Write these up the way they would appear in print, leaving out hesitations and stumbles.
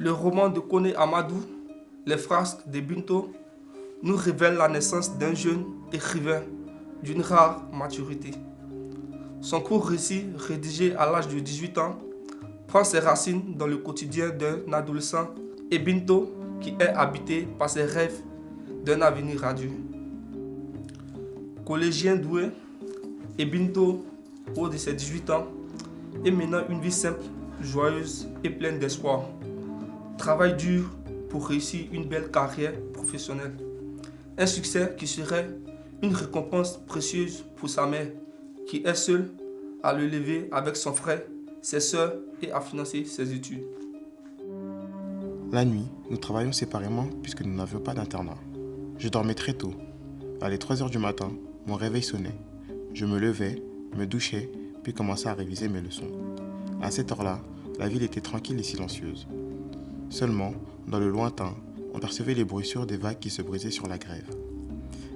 Le roman de Kone Amadou, Les frasques de Binto, nous révèle la naissance d'un jeune écrivain d'une rare maturité. Son court récit, rédigé à l'âge de 18 ans, prend ses racines dans le quotidien d'un adolescent et Binto qui est habité par ses rêves d'un avenir radieux. Collégien doué, Binto, au de ses 18 ans, et menant une vie simple, joyeuse et pleine d'espoir. Travaille dur pour réussir une belle carrière professionnelle. Un succès qui serait une récompense précieuse pour sa mère, qui est seule à le lever avec son frère, ses sœurs et à financer ses études. La nuit, nous travaillions séparément puisque nous n'avions pas d'internat. Je dormais très tôt. À les 3 heures du matin, mon réveil sonnait. Je me levais, me douchais, puis commençais à réviser mes leçons. À cette heure-là, la ville était tranquille et silencieuse. Seulement, dans le lointain, on percevait les bruissures des vagues qui se brisaient sur la grève.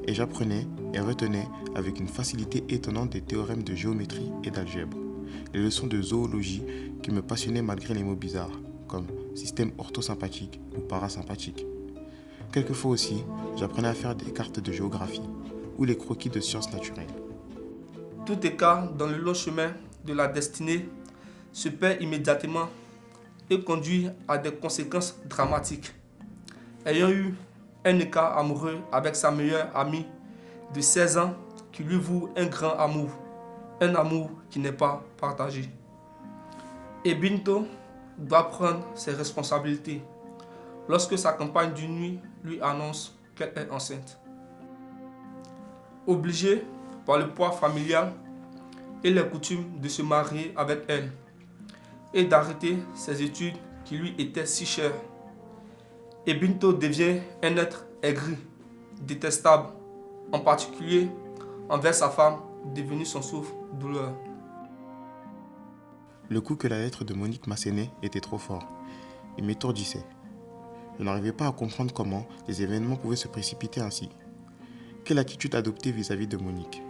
Et j'apprenais et retenais avec une facilité étonnante des théorèmes de géométrie et d'algèbre, les leçons de zoologie qui me passionnaient malgré les mots bizarres, comme système orthosympathique ou parasympathique. Quelquefois aussi, j'apprenais à faire des cartes de géographie ou les croquis de sciences naturelles. Tout écart dans le long chemin de la destinée se perd immédiatement et conduit à des conséquences dramatiques. Ayant eu un écart amoureux avec sa meilleure amie de 16 ans qui lui voue un grand amour, un amour qui n'est pas partagé. Et Binto doit prendre ses responsabilités lorsque sa compagne d'une nuit lui annonce qu'elle est enceinte. Obligé par le poids familial et les coutumes de se marier avec elle et d'arrêter ses études qui lui étaient si chères, et Binto devient un être aigri, détestable, en particulier envers sa femme devenue son souffre-douleur. Le coup que la lettre de Monique m'assénait était trop fort. Il m'étourdissait. Je n'arrivais pas à comprendre comment les événements pouvaient se précipiter ainsi. Quelle attitude adopter vis-à-vis de Monique?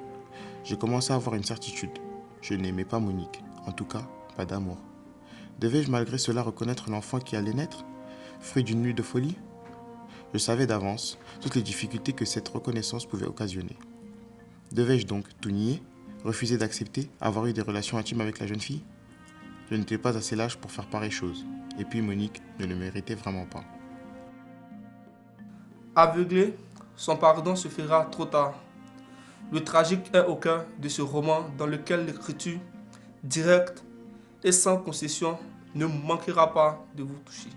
J'ai commencé à avoir une certitude. Je n'aimais pas Monique, en tout cas, pas d'amour. Devais-je malgré cela reconnaître l'enfant qui allait naître, fruit d'une nuit de folie? Je savais d'avance toutes les difficultés que cette reconnaissance pouvait occasionner. Devais-je donc tout nier, refuser d'accepter avoir eu des relations intimes avec la jeune fille? Je n'étais pas assez lâche pour faire pareille chose, et puis Monique ne le méritait vraiment pas. Aveuglé, son pardon se fera trop tard. Le tragique est au cœur de ce roman dans lequel l'écriture directe et sans concession ne manquera pas de vous toucher.